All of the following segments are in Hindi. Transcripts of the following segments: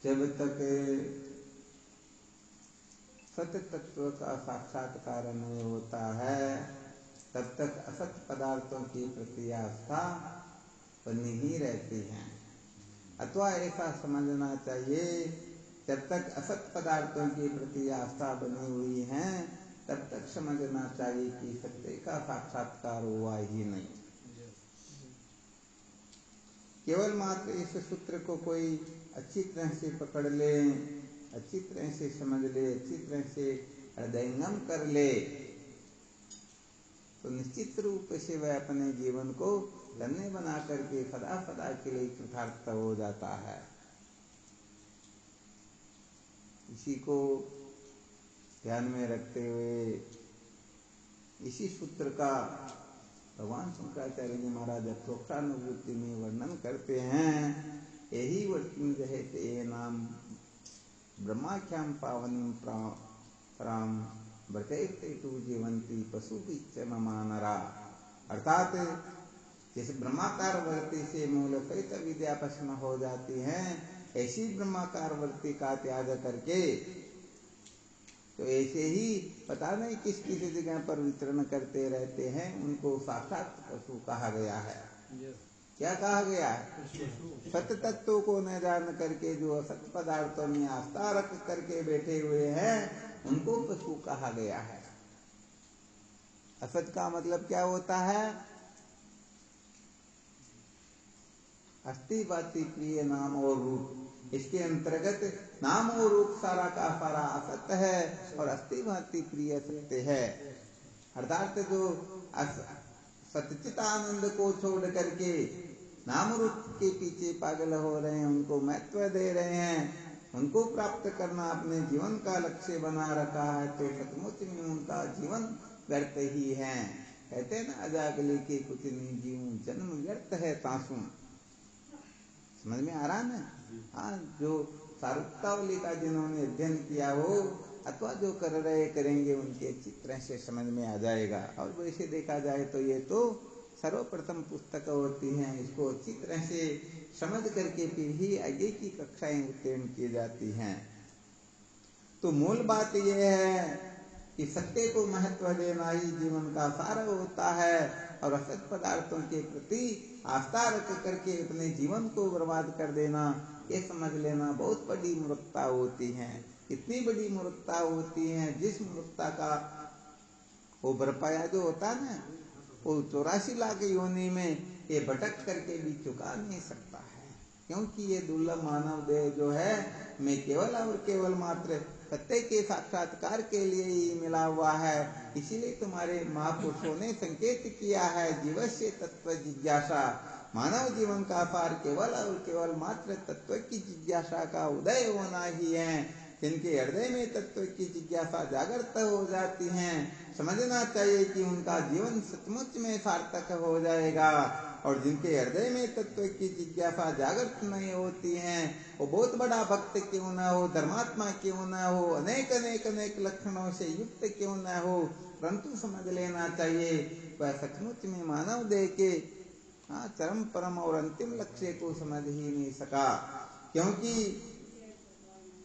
जब तक सत्य तत्व का साक्षात्कार नहीं होता है तब तक असत पदार्थों की प्रति आस्था बनी ही रहती है। अथवा ऐसा समझना चाहिए, जब तक असत पदार्थों की प्रति आस्था बनी हुई है तब तक समझना चाहिए कि सत्य का साक्षात्कार हुआ ही नहीं। केवल मात्र इस सूत्र को कोई अच्छी तरह से पकड़ ले, अच्छी तरह से समझ ले, अच्छी तरह से हृदयंगम कर ले तो निश्चित रूप से वह अपने जीवन को धन्य बना करके सदा सदा के लिए कृतार्थ हो जाता है। इसी को ध्यान में रखते हुए इसी सूत्र का भगवान शंकराचार्य जी महाराज अथोक्तानुभूति में वर्णन करते हैं। यही वर्तनी रहते ये नाम ब्रह्माख्याम पावनी प्राम व्रते तु जीवंती पशु बीच ममानरा। अर्थात जैसे ब्रह्माकार वृत्ति से मूल सहित विद्या प्रश्न हो जाती है, ऐसी ब्रह्माकार वृत्ति का त्याग करके तो ऐसे ही पता नहीं किस किस जगह पर विचरण करते रहते हैं, उनको साक्षात पशु कहा गया है। क्या कहा गया है? सत्य तत्व को न जान करके जो असत पदार्थों में आस्था रख करके बैठे हुए हैं उनको पशु कहा गया है। असत का मतलब क्या होता है? अस्थि बाति प्रिय नाम और रूप। इसके अंतर्गत नाम और रूप सारा का सारा असत्य है और अस्थि भांति प्रिय सत्य है। अर्थात जो सच्चित आनंद को छोड़ करके नाम रूप के पीछे पागल हो रहे हैं, उनको महत्व दे रहे हैं, उनको प्राप्त करना अपने जीवन का लक्ष्य बना रखा है, तो सचमुच में उनका जीवन व्यर्थ ही है। कहते हैं ना, अजागले के कुछ नहीं जीऊं, जन्म व्यर्थ है तासू। समझ में आ रहा है? हाँ, जो सारुक्तावली का जिन्होंने अध्ययन किया हो अथवा जो कर रहे करेंगे उनके अच्छी तरह से समझ में आ जाएगा। और वैसे देखा जाए तो ये तो सर्वप्रथम पुस्तक होती हैं, इसको अच्छी तरह से समझ करके फिर ही आगे की कक्षाएं उत्तीर्ण की जाती हैं। तो मूल बात यह है कि सत्य को महत्व देना ही जीवन का सार होता है और असत पदार्थों के प्रति आस्था रख करके अपने जीवन को बर्बाद कर देना, ये समझ लेना बहुत बड़ी मूर्खता होती है। इतनी बड़ी मूर्खता होती है जिस मूर्खता का वो भरपाया जो होता है ना, वो 84 लाख योनि में ये भटक करके भी चुका नहीं सकता है। क्योंकि ये दुर्लभ मानव देह जो है मैं केवल और केवल मात्र सत्य के साक्षात्कार के लिए ही मिला हुआ है। इसीलिए तुम्हारे महापुरुषों ने संकेत किया है, जीवस्य तत्व जिज्ञासा। मानव जीवन का सार केवल और केवल मात्र तत्व की जिज्ञासा का उदय होना ही है। जिनके हृदय में तत्व की जिज्ञासा जागृत हो जाती है, समझना चाहिए कि उनका जीवन सचमुच में सार्थक हो जाएगा। और जिनके हृदय में तत्व की जिज्ञासा जागृत नहीं होती है, वो बहुत बड़ा भक्त क्यों न हो, धर्मात्मा क्यों न हो, अनेक अनेक अनेक लक्षणों से युक्त क्यों न हो, परंतु समझ लेना चाहिए वह सचमुच में मानव देह के चरम परम और अंतिम लक्ष्य को समझ ही नहीं सका। क्योंकि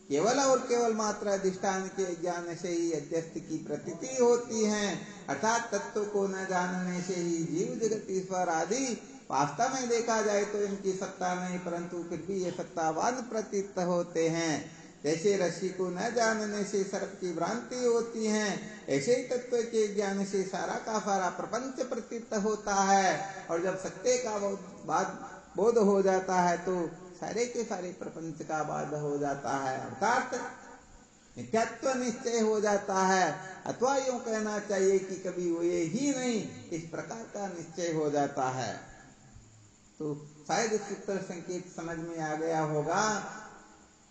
केवल और केवल मात्र अधिष्ठान के ज्ञान से ही अध्यस्त की प्रतीति होती है। अर्थात तत्व को न जानने से ही जीव जगत ईश्वर आदि वास्तव में देखा जाए तो इनकी सत्ता नहीं, परंतु फिर भी ये सत्तावान प्रतीत होते हैं। जैसे रस्सी को न जानने से सर्प की भ्रांति होती है, ऐसे ही तत्व के ज्ञान से सारा का सारा प्रपंच प्रतीत होता है। और जब सत्य का बोध हो जाता है तो सारे के सारे प्रपंच का बाध हो जाता है। अर्थात नित्यत्व निश्चय हो जाता है, अथवा यूं कहना चाहिए कि कभी हुए ही नहीं, इस प्रकार का निश्चय हो जाता है। तो शायद सूत्र संकेत समझ में आ गया होगा।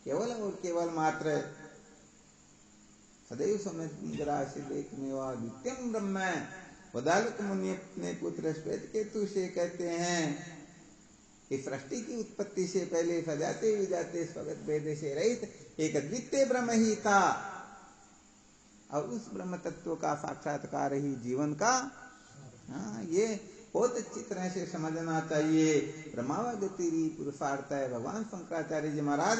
केवल और केवल मात्र सदैव समझ एक मेवा नित्यम ब्रह्म। वदालक मुनि अपने पुत्र श्वेत केतु से कहते हैं कि सृष्टि की उत्पत्ति से पहले सजाते विजाते स्वगत भेद से रहित एक अद्वितीय ब्रह्म ही था, और उस ब्रह्म तत्व का साक्षात्कार ही जीवन का ये बहुत अच्छी तरह से समझना चाहिए। ब्रह्मावगति पुरुषार्थ है। भगवान शंकराचार्य जी महाराज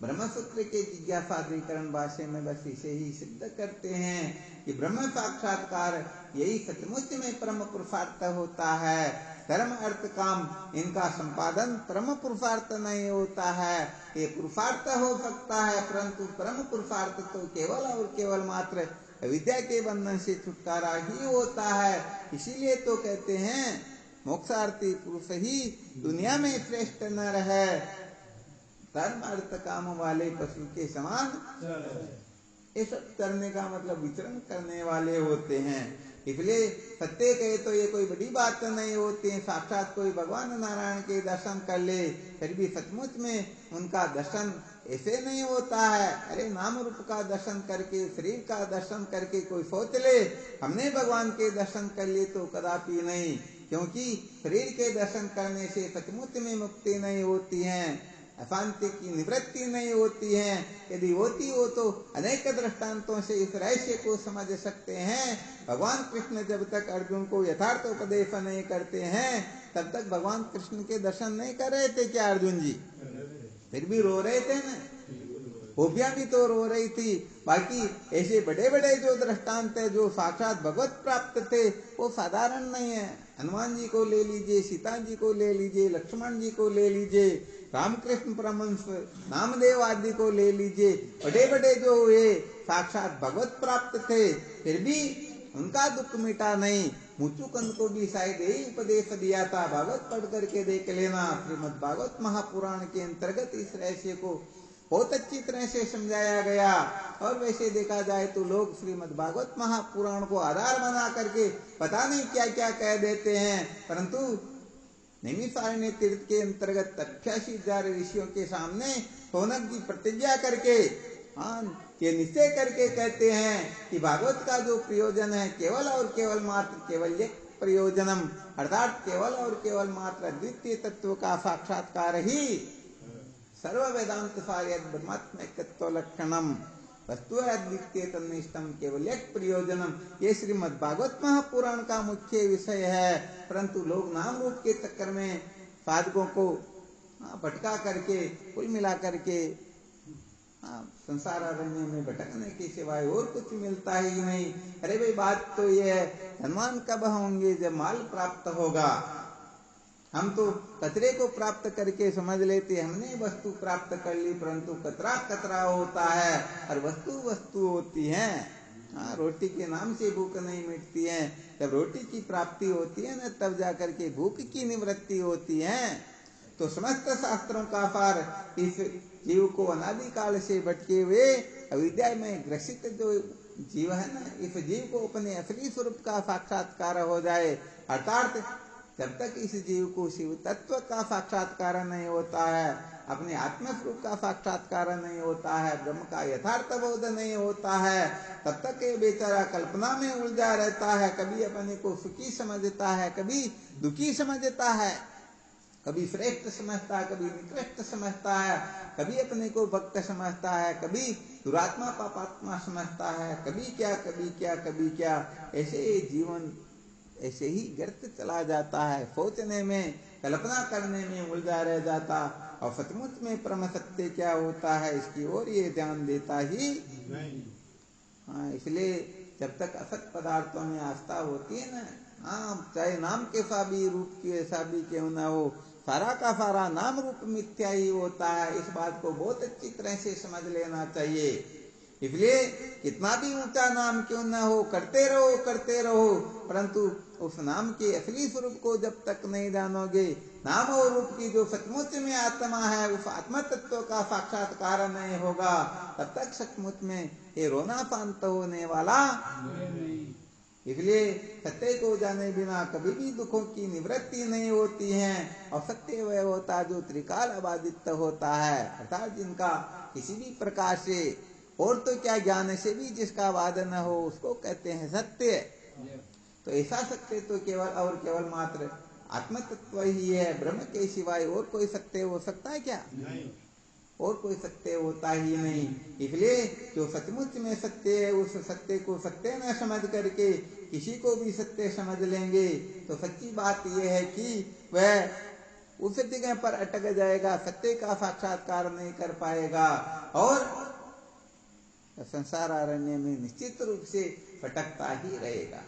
ब्रह्मसूत्र के जिज्ञासाधिकरण भाष्य में बस इसे ही सिद्ध करते हैं कि ब्रह्म साक्षात्कार यही सचमुच में परम पुरुषार्थ होता है। धर्म अर्थ काम इनका संपादन परम पुरुषार्थ नहीं होता है। ये पुरुषार्थ हो सकता है परंतु परम पुरुषार्थ तो केवल और केवल मात्र विद्या के बंधन से छुटकारा ही होता है। इसीलिए तो कहते हैं मोक्षार्थी पुरुष ही दुनिया में श्रेष्ठ नर है। धर्म अर्थ काम वाले पशु के समान ये सब करने का मतलब विचरण करने वाले होते हैं। इसलिए सत्य कहे तो ये कोई बड़ी बात नहीं होती है। साक्षात कोई भगवान नारायण के दर्शन कर ले फिर भी सचमुच में उनका दर्शन ऐसे नहीं होता है। अरे नाम रूप का दर्शन करके शरीर का दर्शन करके कोई सोच ले हमने भगवान के दर्शन कर लिए तो कदापि नहीं, क्योंकि शरीर के दर्शन करने से सचमुच में मुक्ति नहीं होती है, अशांति की निवृत्ति नहीं होती है। यदि होती हो तो अनेक दृष्टांतों से इस रहस्य को समझ सकते हैं। भगवान कृष्ण जब तक अर्जुन को यथार्थ उपदेश नहीं करते हैं तब तक भगवान कृष्ण के दर्शन नहीं कर रहे थे क्या अर्जुन जी? फिर भी रो रहे थे ना, गोपियां भी तो रो रही थी। बाकी ऐसे बड़े बड़े जो दृष्टांत है जो साक्षात भगवत प्राप्त थे वो साधारण नहीं है। हनुमान जी को ले लीजिए, सीता जी को ले लीजिए, लक्ष्मण जी को ले लीजिए, रामकृष्ण परमहंस, नामदेव आदि को ले लीजिए, बड़े बड़े जो हुए साक्षात भगवत प्राप्त थे फिर भी उनका दुख मिटा नहीं। मुचुकंद को भी शायद यही उपदेश दिया था, भागवत पढ़ करके देख लेना। श्रीमद् भागवत महापुराण के अंतर्गत इस रहस्य को बहुत अच्छी तरह से समझाया गया। और वैसे देखा जाए तो लोग श्रीमद् भागवत महापुराण को आधार बना करके पता नहीं क्या क्या कह देते हैं, परंतु नैमिषारण्य तीर्थ के अंतर्गत 88,000 ऋषियों के सामने शौनक जी प्रतिज्ञा करके ये निश्चय करके कहते हैं कि भागवत का जो प्रयोजन है केवल और केवल मात्र केवल एक प्रयोजनम, अर्थात केवल और केवल मात्र द्वितीय तत्व का साक्षात्कार ही सर्व वेदांत सार्य ब्रह्मात्मकत्व लक्षणम वस्तु अद्वितीय तन्निष्ठम केवल एक प्रयोजनम। ये श्रीमद् भागवत महापुराण का मुख्य विषय है, परंतु लोग नाम रूप के चक्कर में साधकों को भटका करके कुल मिला करके संसार अरण्य में भटकने के सिवाय और कुछ मिलता ही नहीं। अरे भाई बात तो ये है, धनवान कब होंगे जब माल प्राप्त होगा। हम तो कचरे को प्राप्त करके समझ लेते हमने वस्तु प्राप्त कर ली, परंतु कतरा कतरा होता है और वस्तु वस्तु होती है। रोटी के नाम से भूख नहीं मिटती है, जब रोटी की प्राप्ति होती है ना तब जाकर के भूख की निवृत्ति होती है। तो समस्त शास्त्रों का सार इस जीव को अनादिकाल से भटके हुए अविद्या में ग्रसित जो जीव है ना, इस जीव को अपने असली स्वरूप का साक्षात्कार हो जाए। अर्थात जब तक इस जीव को शिव तत्व का साक्षात्कार नहीं होता है, अपने आत्म स्वरूप का साक्षात्कार नहीं होता है, ब्रह्म का यथार्थ बोध नहीं होता है, तब तक ये बेचारा कल्पना में उलझा रहता है। कभी अपने को सुखी समझता है, कभी दुखी समझता है, कभी श्रेष्ठ समझता है, कभी निकृष्ट समझता है, कभी अपने को भक्त समझता है, कभी दुरात्मा पापात्मा समझता है, कभी क्या कभी क्या कभी क्या। ऐसे जीवन ऐसे ही व्यर्थ चला जाता है, सोचने में कल्पना करने में उलझा रह जाता और सचमुच में परम सत्य क्या होता है इसकी ओर ये ध्यान देता ही नहीं। इसलिए जब तक असत पदार्थों में आस्था होती है ना, चाहे नाम के सा भी रूप के ऐसा भी क्यों ना हो, सारा का सारा नाम रूप मिथ्या ही होता है। इस बात को बहुत अच्छी तरह से समझ लेना चाहिए। इसलिए कितना भी ऊंचा नाम क्यों ना हो करते रहो, परंतु उस नाम के असली स्वरूप को जब तक नहीं जानोगे, नाम और रूप की जो सचमुच में आत्मा है उस आत्म तत्व का साक्षात्कार नहीं होगा, तब तक सचमुच में ये रोना शांत होने वाला नहीं। इसलिए सत्य को जाने बिना कभी भी दुखों की निवृत्ति नहीं होती है। और सत्य वह होता जो त्रिकाल अबाधित होता है, अर्थात जिनका किसी भी प्रकार से और तो क्या ज्ञान से भी जिसका वाद न हो उसको कहते हैं सत्य। तो ऐसा सत्य तो केवल और केवल मात्र आत्म तत्व ही है। ब्रह्म के सिवाय और कोई सत्य हो सकता है क्या? नहीं। और कोई सत्य होता ही नहीं। इसलिए जो सचमुच में सत्य है उस सत्य को सत्य न समझ करके किसी को भी सत्य समझ लेंगे तो सच्ची बात यह है कि वह उस जगह पर अटक जाएगा, सत्य का साक्षात्कार नहीं कर पाएगा और संसार अरण्य में निश्चित रूप से भटकता ही रहेगा।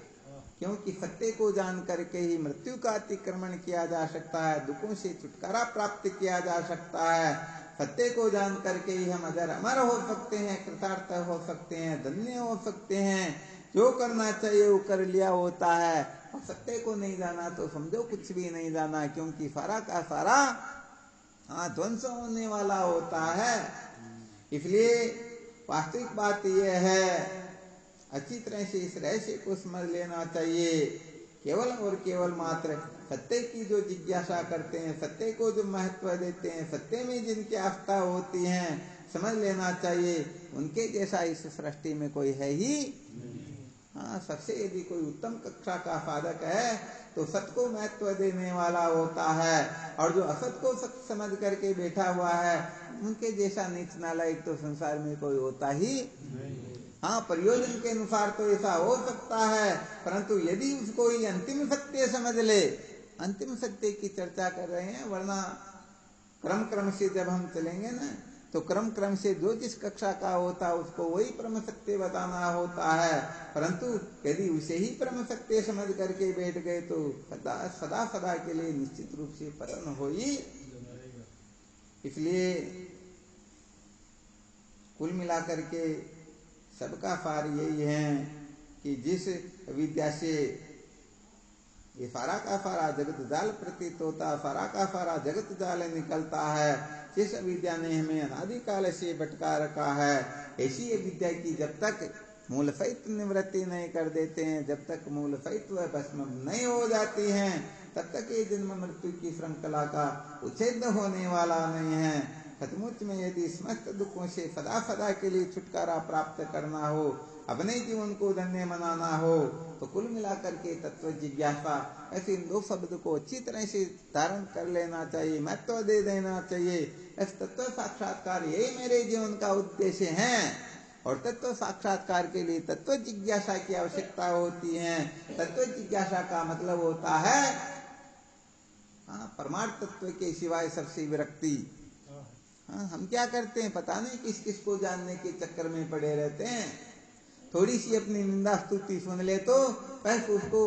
क्योंकि सत्य को जान करके ही मृत्यु का अतिक्रमण किया जा सकता है, दुखों से छुटकारा प्राप्त किया जा सकता है। सत्य को जान करके ही हम अजर अमर हो सकते हैं, कृतार्थ हो सकते हैं, धन्य हो सकते हैं। जो करना चाहिए वो कर लिया होता है। और सत्य को नहीं जाना तो समझो कुछ भी नहीं जाना, क्योंकि सारा का सारा ध्वंस होने वाला होता है। इसलिए वास्तविक बात यह है, अच्छी तरह से इस रहस्य को समझ लेना चाहिए। केवल और केवल मात्र सत्य की जो जिज्ञासा करते हैं, सत्य को जो महत्व देते हैं, सत्य में जिनकी आस्था होती है, समझ लेना चाहिए उनके जैसा इस सृष्टि में कोई है ही। सबसे यदि कोई उत्तम कक्षा का साधक है तो सत्य को महत्व देने वाला होता है, और जो असत को सत्य समझ करके बैठा हुआ है उनके जैसा नीच नालायक तो संसार में कोई होता ही नहीं। प्रयोजन के अनुसार तो ऐसा हो सकता है, परंतु यदि उसको ये अंतिम सत्य समझ ले, अंतिम सत्य की चर्चा कर रहे हैं, वरना क्रम क्रम से जब हम चलेंगे ना तो क्रम क्रम से जो जिस कक्षा का होता है उसको वही परम सत्य बताना होता है। परंतु यदि उसे ही परम सत्य समझ करके बैठ गए तो सदा सदा के लिए निश्चित रूप से पतन हो ही। इसलिए कुल मिलाकर के सबका सार यही है कि जिस विद्या से ये सारा का सारा जगत जाल प्रतीत होता, सारा का सारा जगत जाल निकलता है, जिस विद्या ने हमें अनादिकाल से भटका रखा है, ऐसी विद्या की जब तक मूल सहित निवृत्ति नहीं कर देते हैं, जब तक मूल सहित वह भस्म नहीं हो जाती हैं, तब तक ये जन्म मृत्यु की श्रृंखला का उच्छेद होने वाला नहीं है। सचमुच में यदि समस्त दुखों से सदा सदा के लिए छुटकारा प्राप्त करना हो, अपने जीवन को धन्य बनाना हो, तो कुल मिलाकर के तत्व जिज्ञासा ऐसे इन दो शब्द को अच्छी तरह से धारण कर लेना चाहिए, महत्व दे देना चाहिए। इस तत्व साक्षात्कार यही मेरे जीवन का उद्देश्य है, और तत्व साक्षात्कार के लिए तत्व जिज्ञासा की आवश्यकता होती है। तत्व जिज्ञासा का मतलब होता है परमार्थ तत्व के सिवाय सबसे विरक्ति। हम क्या करते हैं, पता नहीं किस किस को जानने के चक्कर में पड़े रहते हैं। थोड़ी सी अपनी निंदा स्तुति सुन ले तो बस उसको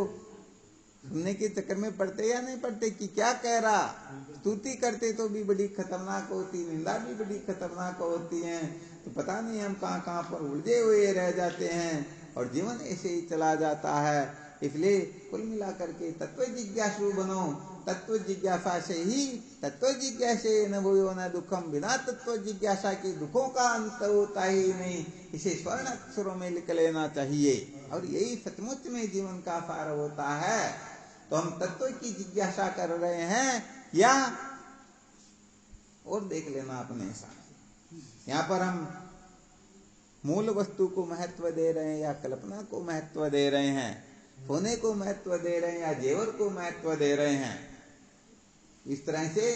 सुनने के चक्कर में पड़ते या नहीं पड़ते कि क्या कह रहा। स्तुति करते तो भी बड़ी खतरनाक होती, निंदा भी बड़ी खतरनाक होती है। तो पता नहीं हम कहाँ कहाँ पर उलझे हुए रह जाते हैं और जीवन ऐसे ही चला जाता है। इसलिए कुल मिलाकर के तत्व जिज्ञासु बनो। तत्व जिज्ञासा से ही, तत्व जिज्ञासे न भूयो न दुखम, बिना तत्व जिज्ञासा के दुखों का अंत होता ही नहीं। इसे स्वर्ण अक्षरों में लिख लेना चाहिए, और यही सचमुच में जीवन का सार होता है। तो हम तत्व की जिज्ञासा कर रहे हैं या और देख लेना अपने साथ। यहाँ पर हम मूल वस्तु को महत्व दे रहे हैं या कल्पना को महत्व दे रहे हैं, सोने को महत्व दे रहे हैं या जेवर को महत्व दे रहे हैं। इस तरह से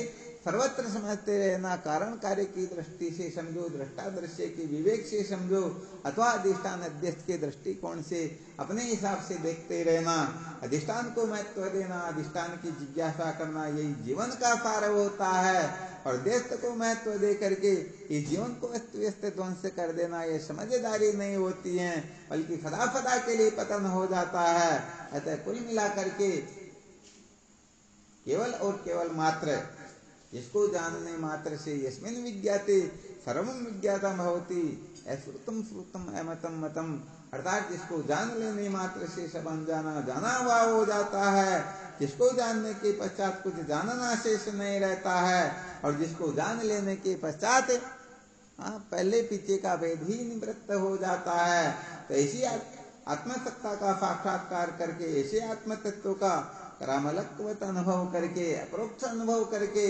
सर्वत्र समझते रहना। कारण कार्य की दृष्टि से समझो, दृष्टा दृश्य के विवेक से समझो, अथवा अधिष्ठान अध्यस्त के दृष्टिकोण से अपने हिसाब से देखते रहना। अधिष्ठान को महत्व देना, अधिष्ठान की जिज्ञासा करना, यही जीवन का सार होता है। और देश को महत्व दे करके इस जीवन को अस्त व्यस्त ध्वंस कर देना, ये समझदारी नहीं होती है, बल्कि सदा सदा के लिए पतन हो जाता है। अतः कुल मिलाकर के केवल और केवल मात्र जिसको जानने मात्र से यस्मिन् विज्ञाते सर्वं विज्ञातम् भवति, श्रुतम श्रुतम अमतम मतम, अर्थात जिसको जान लेने मात्र से सब अनजाना जाना हुआ हो जाता है। जिसको जानने के पश्चात कुछ जानना शेष नहीं रहता है, और जिसको जान लेने के पश्चात पहले पीछे का भेद ही निवृत्त हो जाता है। तो ऐसी आत्मसत्ता का साक्षात्कार करके, ऐसे आत्म तत्व का करामलकवत अनुभव करके, अपरोक्ष अनुभव करके,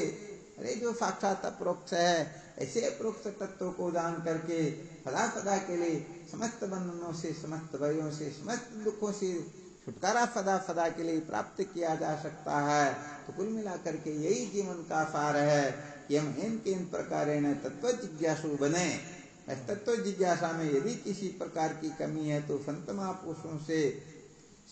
अरे जो साक्षात अपरोक्ष है, ऐसे अपरोक्ष तत्व को जान करके सदा सदा के लिए समस्त बंधनों से, समस्त भयों से, समस्त दुखों से छुटकारा सदा सदा के लिए प्राप्त किया जा सकता है। तो कुल मिलाकर के यही जीवन का सार है कि हम इन प्रकारेण तत्व जिज्ञासु बने। इस तत्व जिज्ञासा में यदि किसी प्रकार की कमी है तो संत महापुरुषों से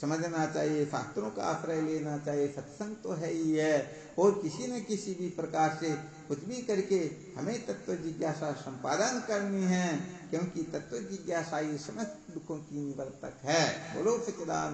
समझना चाहिए, शास्त्रों का आश्रय लेना चाहिए। सत्संग तो है ही है, और किसी न किसी भी प्रकार से कुछ भी करके हमें तत्व जिज्ञासा संपादन करनी है, क्योंकि तत्व जिज्ञासा ही समस्त दुखों की निवर्तक है। बोलो सच्चिदानंद